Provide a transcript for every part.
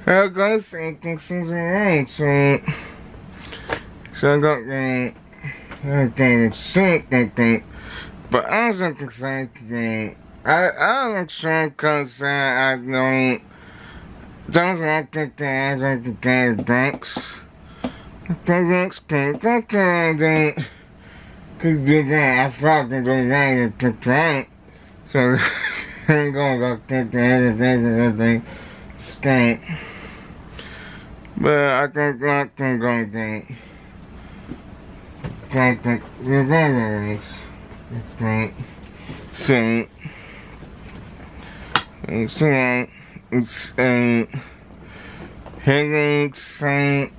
Hello guys, things around. So I got the sync, but I was like excited today. I don't sure because I don't like I like the banks. The banks could do that. I thought they were right to try. So I'm going to go get the everything skank. But I think not going to get the veterans. Okay. So it's a headaches headache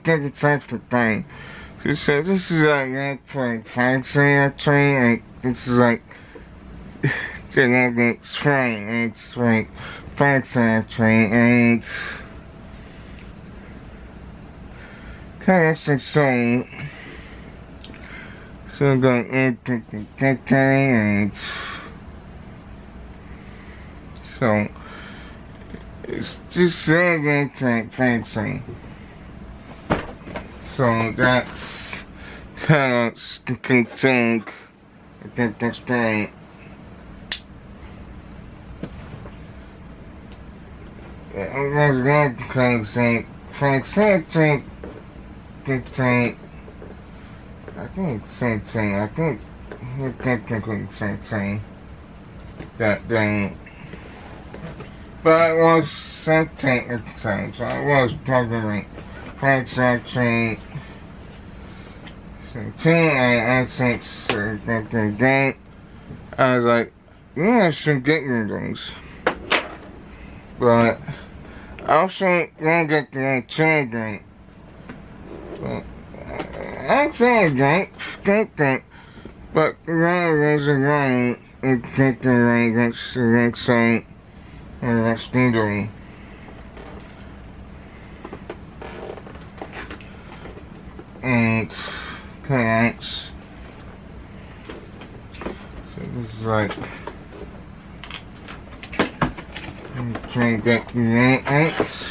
type of thing. So this is like for fancy actually, like this is like it's fine, it's like fancy actually, and kind of so I'm going to get and so it's just very fancy. So that's kind of contained. I think that's great. I'm going to kind of say, fancy, dictate. I think same thing. I think technically same thing. That day. But I was Saitek at the time, so I was probably Saitek. So I think that day. I was like, yeah, I should get one of those. But I also want to get the children. But actually, don't, but there's a line in particular that's the next site, or that's speedily. And connects. So this is like, I'm trying to get the X.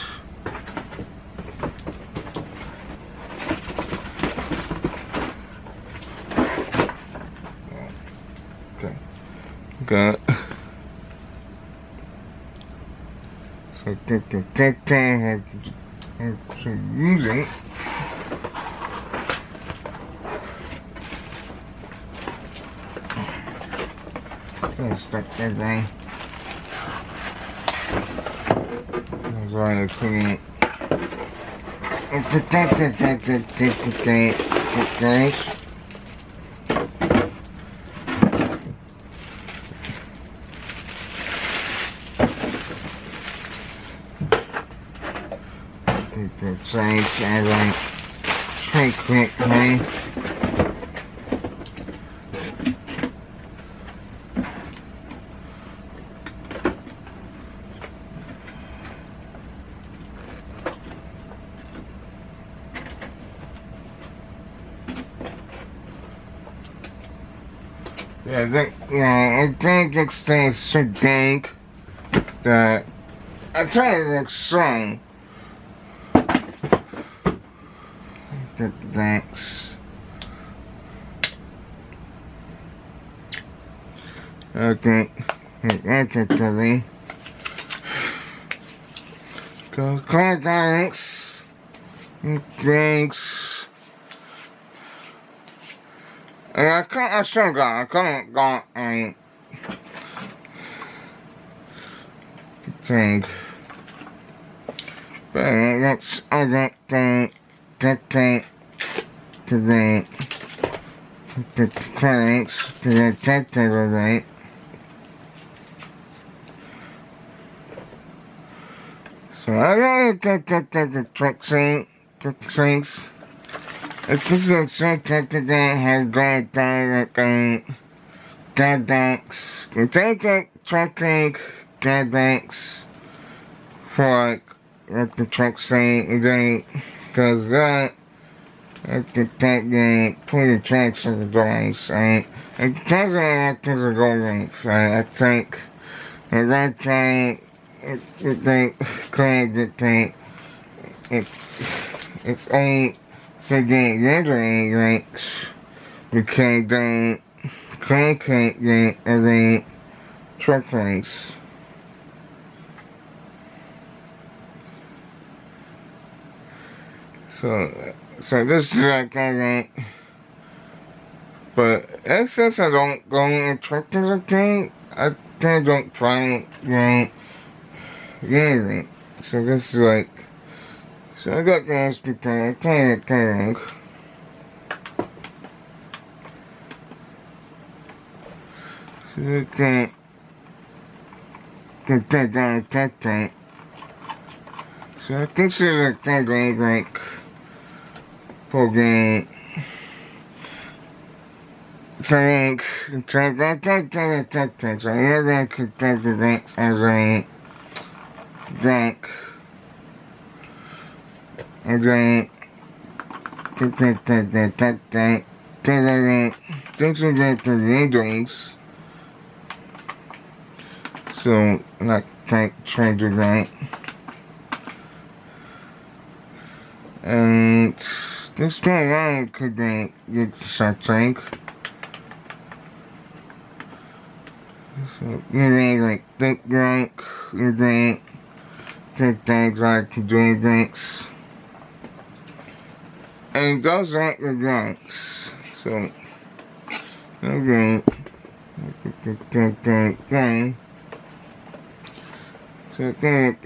Got so have some music. Let's start that guy. That's why I couldn't. Side like try quickly. I think it's things so big that I try to look strong. Get the banks. Okay, actually, go call thanks, thanks. And I still got, I couldn't got a thing. But let's, I got the to the cranks, to the table, right? So I don't get the truck things. If this is a subject that have gone down like banks, we take the trucking banks for like the truck saying they because that I can take the put the trucks in the doors and because of that there's a goal I think the right time it think, craig it think, it's ain't, so then the other ain't drinks, because then, craig can't drink, and then, truck drinks. So this is like I but since I don't go in truckers again, I kind of don't try anything. So this is like, so I got gas to kind of. So you can't take down a tech tank. So I consider it kind of like program. So I got tech tank. So you're going to take the drinks as a drink. And then take the tech tank. Things will get to the drinks. So like try to drink. And this guy could be good Saitek. So you need like thick drink, you drink, take things like doing drinks. And those aren't the drinks. So okay. So I kind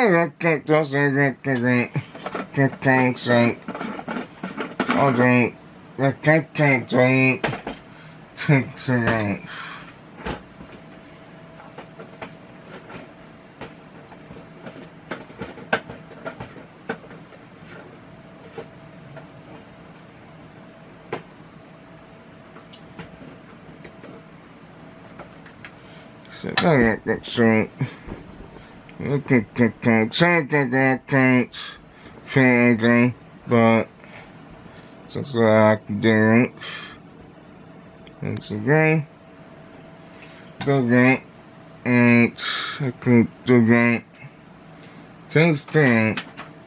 of like those get tanks like all drink, like tank drink, takes a life. So I got that straight. Okay, tanks, fairly, but that's what I can do. It's okay. Do that, and I can do that. Things thing.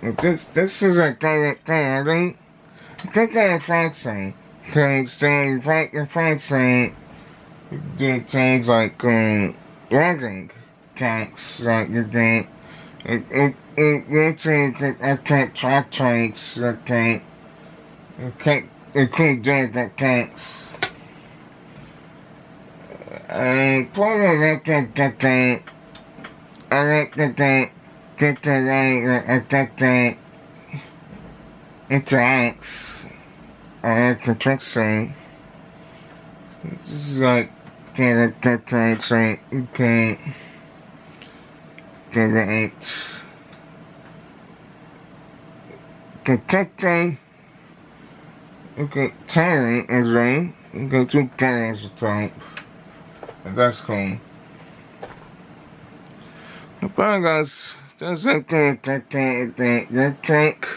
This is a kind of thing. I think I'm fancy. Things you're fancy. Do things like logging tanks, like you can. You think I can't track tanks, I can't do the tanks. And probably I like the tank. I like the tank. Get the tank. Interacts. I like the trick thing. This is like get a tank, so you can't get it. The tech thing, you can tell it as well. You can do colors of type. And that's cool. The problem guys, there's a tank, the tank.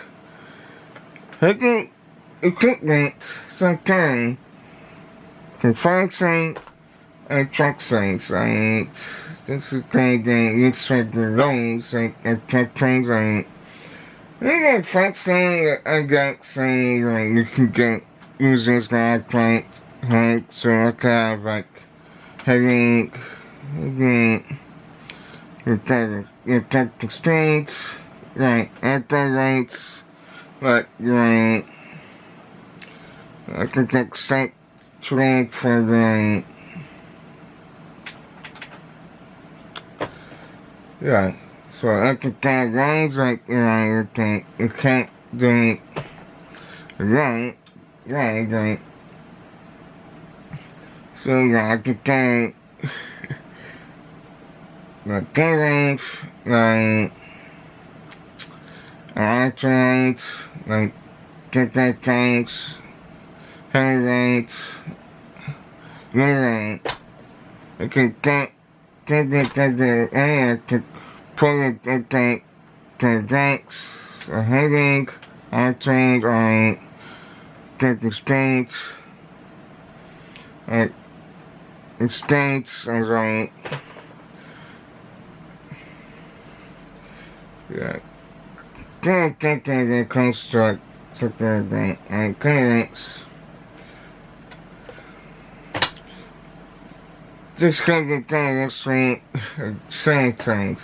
Taking equipment sometimes can find things and track things, right? This is kind of you expect the loans and track things, right? You get track things, I got things, like you can get users that I right? So I can have like having your tech experience, right? Anti-lights, like right. I can take site trade for the yeah. So I can take lines like you can't do right. So yeah, I can take like lines like electrolytes, like take tanks. Highlights, I can take the area to pull it to drinks, a headache, I trained on taking states, states as Yeah. Can't think of the construct something and clearance. Just gonna get things from same things.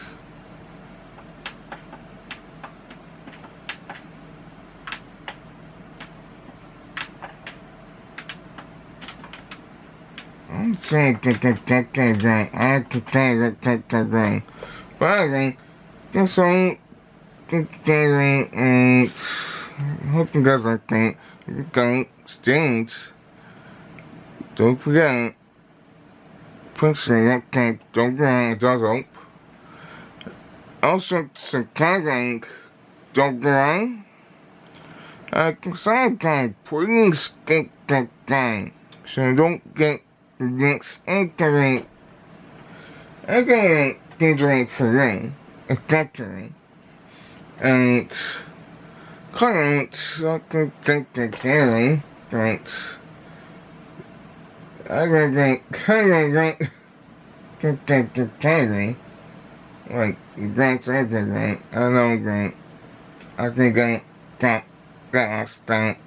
I'm saying that I can tell that but I think that's all and hope you guys like that. If you don't, don't forget, push the laptop, don't go on, it does up. Also, subscribing, don't go on. Saitek, please get that done. So you don't get the next internet for you, effectively. And current, I can think that daily, but I don't get that daily. Like, that's everything. I know that I can get that gas that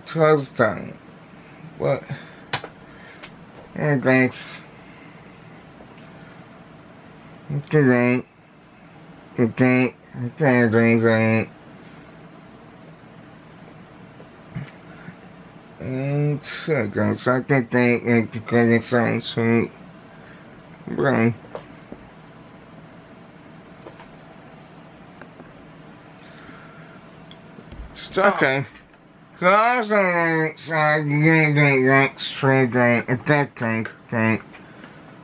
trust time. But, thanks. Today, Thursday, and I guess I can think it because it sounds sweet. Bye. Okay. So I was on you're gonna get next trigger attacking thing.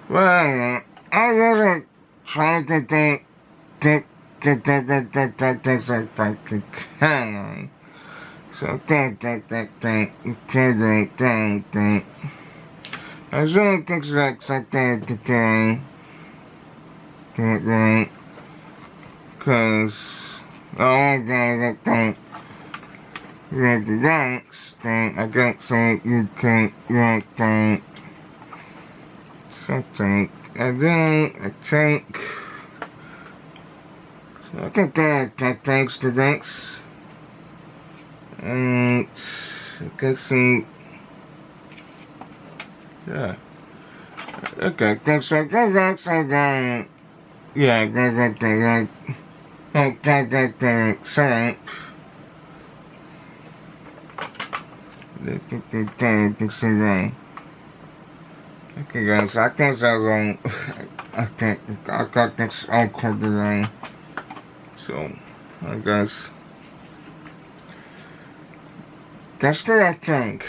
Well, I wasn't trying to think that's like fucking can. So think. I was doing things like something to do. Right? Cause I think. Yeah, the next thing I got some you can think something. And then I think that thanks to thanks. And I got some yeah. Okay, thanks again. Yeah, that set up. Okay guys, I guess I wrong. I got this all covered wrong. So, I guess that's what I think.